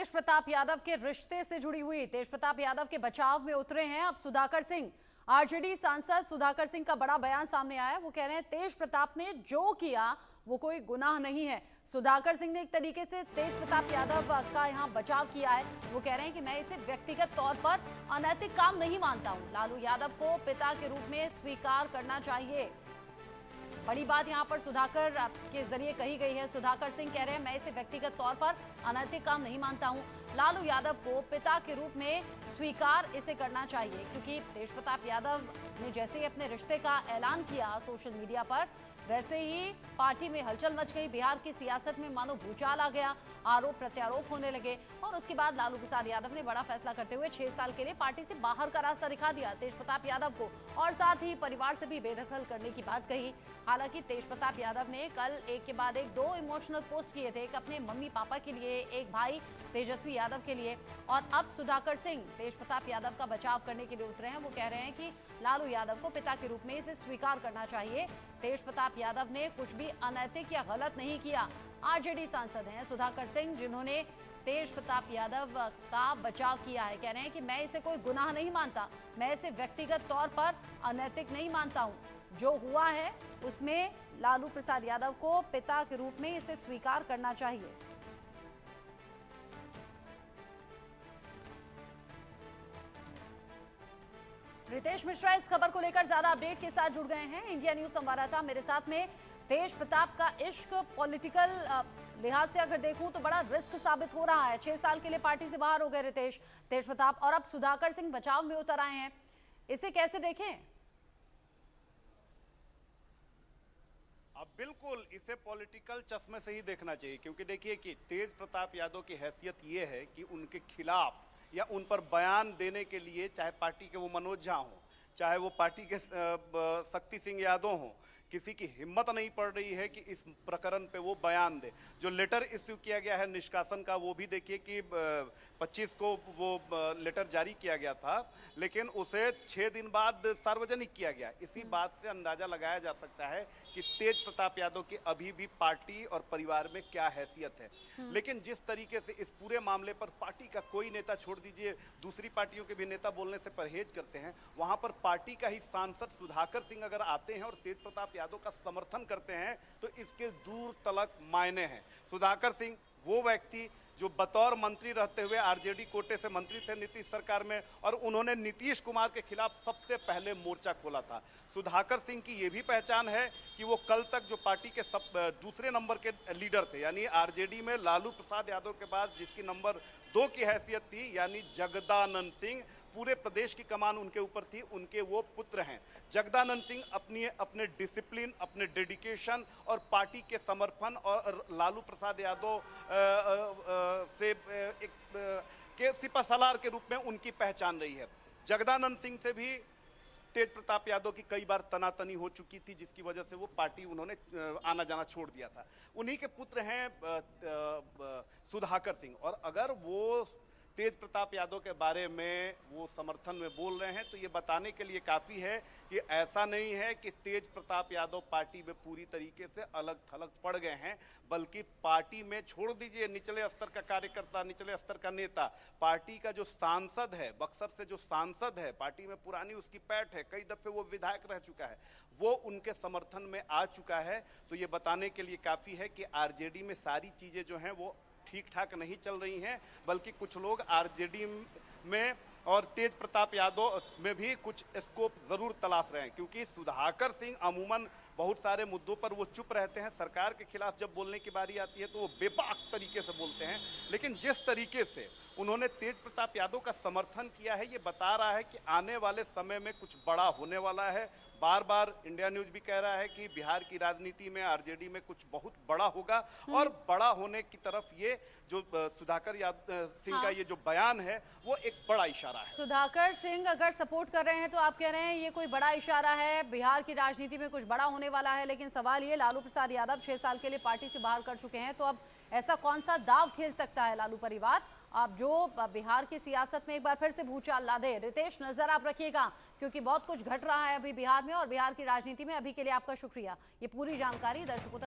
तेज प्रताप यादव के रिश्ते से जुड़ी हुई तेज प्रताप यादव के बचाव में उतरे हैं अब सुधाकर सिंह। आरजेडी सांसद सुधाकर सिंह का बड़ा बयान सामने आया। वो कह रहे हैं तेज प्रताप ने जो किया वो कोई गुनाह नहीं है। सुधाकर सिंह ने एक तरीके से तेज प्रताप यादव का यहां बचाव किया है। वो कह रहे हैं कि मैं इसे व्यक्तिगत तौर पर अनैतिक काम नहीं मानता हूं। लालू यादव को पिता के रूप में स्वीकार करना चाहिए। बड़ी बात यहां पर सुधाकर के जरिए कही गई है। सुधाकर सिंह कह रहे हैं मैं इसे व्यक्तिगत तौर पर अनैतिक काम नहीं मानता हूं। लालू यादव को पिता के रूप में स्वीकार इसे करना चाहिए, क्योंकि तेज प्रताप यादव ने जैसे ही अपने रिश्ते का ऐलान किया सोशल मीडिया पर, वैसे ही पार्टी में हलचल मच गई। बिहार की सियासत में मानो भूचाल आ गया, आरोप प्रत्यारोप होने लगे और उसके बाद लालू प्रसाद यादव ने बड़ा फैसला करते हुए 6 साल के लिए पार्टी से बाहर का रास्ता दिखा दिया तेज प्रताप यादव को, और साथ ही परिवार से भी बेदखल करने की बात कही। हालांकि तेज प्रताप यादव ने कल एक के बाद एक 2 इमोशनल पोस्ट किए थे, एक अपने मम्मी पापा के लिए, एक भाई तेजस्वी यादव के लिए, और अब सुधाकर सिंह तेज प्रताप यादव का बचाव करने के लिए उतरे हैं। वो कह रहे हैं कि लालू यादव को पिता के रूप में इसे स्वीकार करना चाहिए। तेज प्रताप यादव ने कुछ भी अनैतिक या गलत नहीं किया। आरजेडी सांसद हैं सुधाकर सिंह, जिन्होंने तेज प्रताप यादव का बचाव किया है। कह रहे हैं कि मैं इसे कोई गुनाह नहीं मानता, मैं इसे व्यक्तिगत तौर पर अनैतिक नहीं मानता हूं। जो हुआ है उसमें लालू प्रसाद यादव को पिता के रूप में इसे स्वीकार करना चाहिए। रितेश मिश्रा इस खबर को लेकर ज्यादा अपडेट के साथ जुड़ गए हैं। इंडिया न्यूज संवाददाता मेरे साथ में। तेज प्रताप का इश्क पॉलिटिकल लिहाज से अगर देखूं तो बड़ा रिस्क साबित हो रहा है। 6 साल के लिए पार्टी से बाहर हो गए तेज प्रताप, और अब सुधाकर सिंह बचाव में उतर आए हैं। इसे कैसे देखें? अब बिल्कुल इसे पॉलिटिकल चश्मे से ही देखना चाहिए, क्योंकि देखिए कि तेज प्रताप यादव की हैसियत ये है कि उनके खिलाफ या उन पर बयान देने के लिए चाहे पार्टी के वो मनोज झा हो, चाहे वो पार्टी के शक्ति सिंह यादव हो, किसी की हिम्मत नहीं पड़ रही है कि इस प्रकरण पे वो बयान दे। जो लेटर इश्यू किया गया है निष्कासन का, वो भी देखिए कि 25 को वो लेटर जारी किया गया था, लेकिन उसे 6 दिन बाद सार्वजनिक किया गया। इसी बात से अंदाजा लगाया जा सकता है कि तेज प्रताप यादव की अभी भी पार्टी और परिवार में क्या हैसियत है। लेकिन जिस तरीके से इस पूरे मामले पर पार्टी का कोई नेता, छोड़ दीजिए दूसरी पार्टियों के भी नेता बोलने से परहेज करते हैं, वहां पर पार्टी का ही सांसद सुधाकर सिंह अगर आते हैं और तेज प्रताप यादव का समर्थन करते हैं तो इसके दूर तलक मायने हैं। सुधाकर सिंह वो व्यक्ति जो बतौर मंत्री रहते हुए आरजेडी कोटे से मंत्री थे नीतीश सरकार में, और उन्होंने नीतीश कुमार के खिलाफ सबसे पहले मोर्चा खोला था। सुधाकर सिंह की ये भी पहचान है कि वो कल तक जो पार्टी के दूसरे नंबर के लीडर थे, यानी आरजेडी में लालू प्रसाद यादव के बाद जिसकी नंबर 2 की हैसियत थी, यानी जगदानंद सिंह, पूरे प्रदेश की कमान उनके ऊपर थी, उनके वो पुत्र हैं। जगदानंद सिंह अपने डिसिप्लिन, अपने डेडिकेशन और पार्टी के समर्थन और लालू प्रसाद यादव से एक के सिपहसालार के रूप में उनकी पहचान रही है। जगदानंद सिंह से भी तेज प्रताप यादव की कई बार तनातनी हो चुकी थी, जिसकी वजह से वो पार्टी उन्होंने आना जाना छोड़ दिया था। उन्हीं के पुत्र हैं सुधाकर सिंह, और अगर वो तेज प्रताप यादव के बारे में वो समर्थन में बोल रहे हैं तो ये बताने के लिए काफ़ी है कि ऐसा नहीं है कि तेज प्रताप यादव पार्टी में पूरी तरीके से अलग थलग पड़ गए हैं, बल्कि पार्टी में, छोड़ दीजिए निचले स्तर का कार्यकर्ता, निचले स्तर का नेता, पार्टी का जो सांसद है, बक्सर से जो सांसद है, पार्टी में पुरानी उसकी पैठ है, कई दफे वो विधायक रह चुका है, वो उनके समर्थन में आ चुका है। तो ये बताने के लिए काफ़ी है कि आरजेडी में सारी चीज़ें जो हैं वो ठीक ठाक नहीं चल रही हैं, बल्कि कुछ लोग आरजेडी में और तेज प्रताप यादव में भी कुछ स्कोप जरूर तलाश रहे हैं, क्योंकि सुधाकर सिंह अमूमन बहुत सारे मुद्दों पर वो चुप रहते हैं। सरकार के खिलाफ जब बोलने की बारी आती है तो वो बेबाक तरीके से बोलते हैं, लेकिन जिस तरीके से उन्होंने तेज प्रताप यादव का समर्थन किया है, ये बता रहा है कि आने वाले समय में कुछ बड़ा होने वाला है। बार बार इंडिया न्यूज भी कह रहा है कि बिहार की राजनीति में, आरजेडी में कुछ बहुत बड़ा होगा, और बड़ा होने की तरफ ये जो सुधाकर सिंह का ये जो बयान है वो एक बड़ा इशारा है। सुधाकर सिंह अगर सपोर्ट कर रहे हैं तो आप कह रहे हैं ये कोई बड़ा इशारा है, बिहार की राजनीति में कुछ बड़ा होने वाला है। लेकिन सवाल ये, लालू प्रसाद यादव 6 साल के लिए पार्टी से बाहर कर चुके हैं, तो अब ऐसा कौन सा दाव खेल सकता है लालू परिवार अब जो बिहार की सियासत में एक बार फिर से भूचाल ला दे? रितेश, नजर आप रखिएगा, क्योंकि बहुत कुछ घट रहा है अभी बिहार में और बिहार की राजनीति में। अभी के लिए आपका शुक्रिया, ये पूरी जानकारी दर्शकों तक